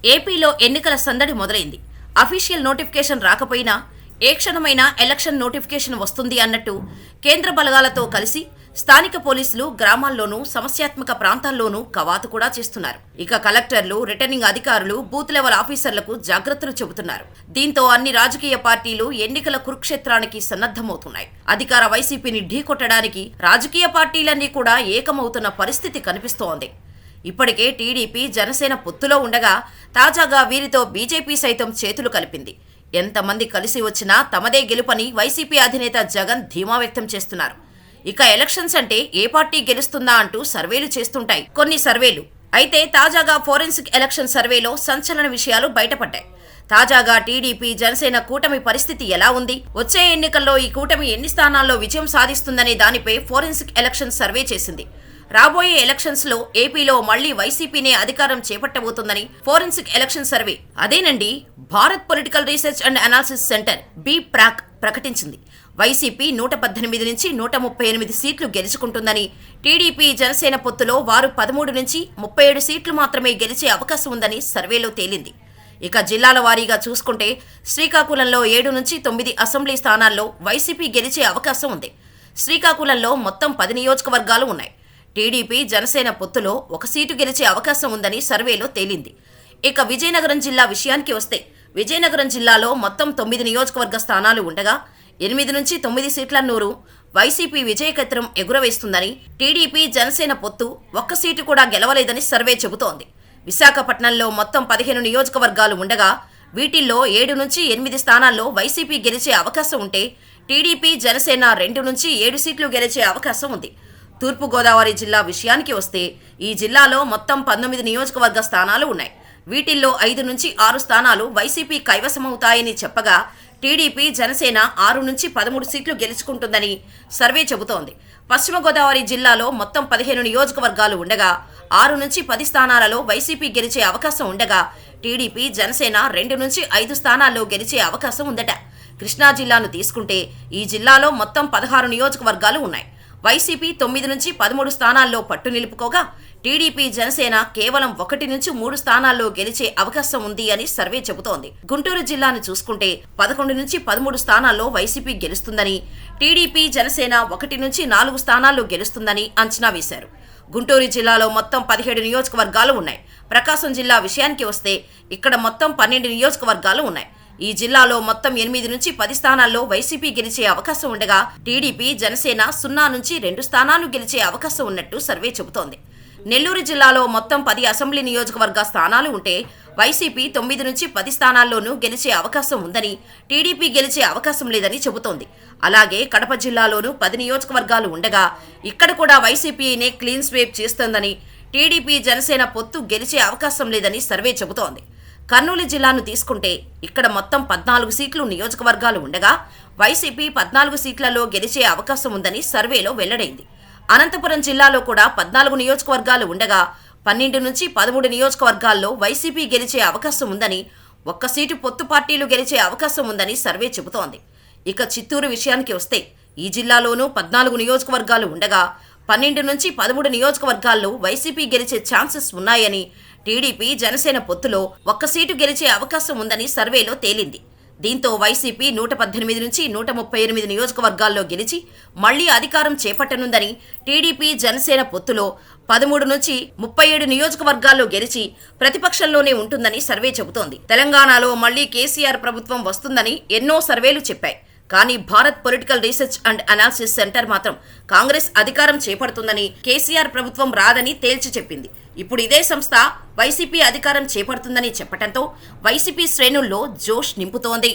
ఏపీలో ఎన్నికల సందడి మొదలైంది. అఫీషియల్ నోటిఫికేషన్ రాకపోయినా ఏ క్షణమైనా ఎలక్షన్ నోటిఫికేషన్ వస్తుంది అన్నట్టు కేంద్ర బలగాలతో కలిసి స్థానిక పోలీసులు గ్రామాల్లోనూ సమస్యాత్మక ప్రాంతాల్లోనూ కవాతు కూడా చేస్తున్నారు. ఇక కలెక్టర్లు, రిటర్నింగ్ అధికారులు, బూత్ లెవెల్ ఆఫీసర్లకు జాగ్రత్తలు చెబుతున్నారు. దీంతో అన్ని రాజకీయ పార్టీలు ఎన్నికల కురుక్షేత్రానికి సన్నద్ధమవుతున్నాయి. అధికార వైసీపీని ఢీకొట్టడానికి రాజకీయ పార్టీలన్నీ కూడా ఏకమవుతున్న పరిస్థితి కనిపిస్తోంది. ఇప్పటికే టీడీపీ, జనసేన పొత్తులో ఉండగా తాజాగా వీరితో బీజేపీ సైతం చేతులు కలిపింది. ఎంతమంది కలిసి వచ్చినా తమదే గెలుపని వైసీపీ అధినేత జగన్ ధీమా వ్యక్తం చేస్తున్నారు. ఇక ఎలక్షన్స్ అంటే ఏ పార్టీ గెలుస్తుందా అంటూ సర్వేలు చేస్తుంటాయి కొన్ని సర్వేలు. అయితే తాజాగా ఫోరెన్సిక్ ఎలక్షన్ సర్వేలో సంచలన విషయాలు బయటపడ్డాయి. తాజాగా టీడీపీ, జనసేన కూటమి పరిస్థితి ఎలా ఉంది, వచ్చే ఎన్నికల్లో ఈ కూటమి ఎన్ని స్థానాల్లో విజయం సాధిస్తుందనే దానిపై ఫోరెన్సిక్ ఎలక్షన్ సర్వే చేసింది. రాబోయే ఎలక్షన్స్ లో ఏపీలో మళ్లీ వైసీపీనే అధికారం చేపట్టబోతుందని ఫోరెన్సిక్ ఎలక్షన్ సర్వే, అదేనండి Bharat political research and analysis centre BPRAC ప్రకటించింది. వైసీపీ 118 నుంచి 138 సీట్లు గెలుచుకుంటుందని, టీడీపీ, జనసేన పొత్తులో వారు 13 నుంచి 37 సీట్లు మాత్రమే గెలిచే అవకాశం ఉందని సర్వేలో తేలింది. ఇక జిల్లాల వారీగా చూసుకుంటే శ్రీకాకుళంలో 7 నుంచి 9 అసెంబ్లీ స్థానాల్లో వైసీపీ గెలిచే అవకాశం ఉంది. శ్రీకాకుళంలో మొత్తం 10 నియోజకవర్గాలు ఉన్నాయి. టీడీపీ, జనసేన పొత్తులో 1 సీటు గెలిచే అవకాశం ఉందని సర్వేలో తేలింది. ఇక విజయనగరం జిల్లా విషయానికి వస్తే విజయనగరం జిల్లాలో మొత్తం 9 నియోజకవర్గ స్థానాలు ఉండగా 8 నుంచి 9 సీట్ల నూరు వైసీపీ విజయకేతనం ఎగురవేస్తుందని, టీడీపీ, జనసేన పొత్తు 1 సీటు కూడా గెలవలేదని సర్వే చెబుతోంది. విశాఖపట్నంలో మొత్తం 15 నియోజకవర్గాలు ఉండగా వీటిల్లో 7 నుంచి 8 స్థానాల్లో వైసీపీ గెలిచే అవకాశం ఉంటే టీడీపీ, జనసేన 2 నుంచి 7 సీట్లు గెలిచే అవకాశం ఉంది. తూర్పుగోదావరి జిల్లా విషయానికి వస్తే ఈ జిల్లాలో మొత్తం 19 నియోజకవర్గ స్థానాలు ఉన్నాయి. వీటిల్లో 5 నుంచి 6 స్థానాలు వైసీపీ కైవసమవుతాయని చెప్పగా టీడీపీ, జనసేన 6 నుంచి 13 సీట్లు గెలుచుకుంటుందని సర్వే చెబుతోంది. పశ్చిమ గోదావరి జిల్లాలో మొత్తం 15 నియోజకవర్గాలు ఉండగా 6 నుంచి 10 స్థానాలలో వైసీపీ గెలిచే అవకాశం ఉండగా టీడీపీ, జనసేన 2 నుంచి 5 స్థానాల్లో గెలిచే అవకాశం ఉందట. కృష్ణా జిల్లాను తీసుకుంటే ఈ జిల్లాలో మొత్తం 16 నియోజకవర్గాలు ఉన్నాయి. వైసీపీ 9 నుంచి 13 స్థానాల్లో పట్టు నిలుపుకోగా టీడీపీ, జనసేన కేవలం 1 నుంచి 3 స్థానాల్లో గెలిచే అవకాశం ఉంది అని సర్వే చెబుతోంది. గుంటూరు జిల్లాను చూసుకుంటే 11 నుంచి 13 స్థానాల్లో వైసీపీ గెలుస్తుందని, టీడీపీ, జనసేన 1 నుంచి 4 స్థానాల్లో గెలుస్తుందని అంచనా వేశారు. గుంటూరు జిల్లాలో మొత్తం 17 నియోజకవర్గాలు ఉన్నాయి. ప్రకాశం జిల్లా విషయానికి వస్తే ఇక్కడ మొత్తం 12 నియోజకవర్గాలు ఉన్నాయి. ఈ జిల్లాలో మొత్తం 8 నుంచి 10 స్థానాల్లో వైసీపీ గెలిచే అవకాశం ఉండగా టీడీపీ, జనసేన 0 నుంచి 2 స్థానాలు గెలిచే అవకాశం ఉన్నట్టు సర్వే చెబుతోంది. నెల్లూరు జిల్లాలో మొత్తం 10 అసెంబ్లీ నియోజకవర్గ స్థానాలు ఉంటే వైసీపీ 9 నుంచి 10 స్థానాల్లోనూ గెలిచే అవకాశం ఉందని, టీడీపీ గెలిచే అవకాశం లేదని చెబుతోంది. అలాగే కడప జిల్లాలోనూ 10 నియోజకవర్గాలు ఉండగా ఇక్కడ కూడా వైసీపీనే క్లీన్ స్వీప్ చేస్తోందని, టీడీపీ, జనసేన పొత్తు గెలిచే అవకాశం లేదని సర్వే చెబుతోంది. కర్నూలు జిల్లాను తీసుకుంటే ఇక్కడ మొత్తం 14 సీట్లు నియోజకవర్గాలు ఉండగా వైసీపీ 14 సీట్లలో గెలిచే అవకాశం ఉందని సర్వేలో వెల్లడైంది. అనంతపురం జిల్లాలో కూడా 14 నియోజకవర్గాలు ఉండగా 12 నుంచి 13 నియోజకవర్గాల్లో వైసీపీ గెలిచే అవకాశం ఉందని, 1 సీటు పొత్తు పార్టీలు గెలిచే అవకాశం ఉందని సర్వే చెబుతోంది. ఇక చిత్తూరు విషయానికి వస్తే ఈ జిల్లాలోనూ 14 నియోజకవర్గాలు ఉండగా 12 నుంచి 13 నియోజకవర్గాల్లో వైసీపీ గెలిచే ఛాన్సెస్ ఉన్నాయని, టీడీపీ, జనసేన పొత్తులో 1 సీటు గెలిచే అవకాశం ఉందని సర్వేలో తేలింది. దీంతో వైసీపీ 118 నుంచి 138 నియోజకవర్గాల్లో గెలిచి మళ్లీ అధికారం చేపట్టనుందని, టీడీపీ, జనసేన పొత్తులో 13 నుంచి 37 నియోజకవర్గాల్లో గెలిచి ప్రతిపక్షంలోనే ఉంటుందని సర్వే చెబుతోంది. తెలంగాణలో మళ్లీ కేసీఆర్ ప్రభుత్వం వస్తుందని ఎన్నో సర్వేలు చెప్పాయి. కానీ Bharat political research and analysis centre మాత్రం కాంగ్రెస్ అధికారం చేపడుతుందని, కేసీఆర్ ప్రభుత్వం రాదని తేల్చి చెప్పింది. ఇప్పుడు ఇదే సంస్థ వైసీపీ అధికారం చేపడుతుందని చెప్పడంతో వైసీపీ శ్రేణుల్లో జోష్ నింపుతోంది.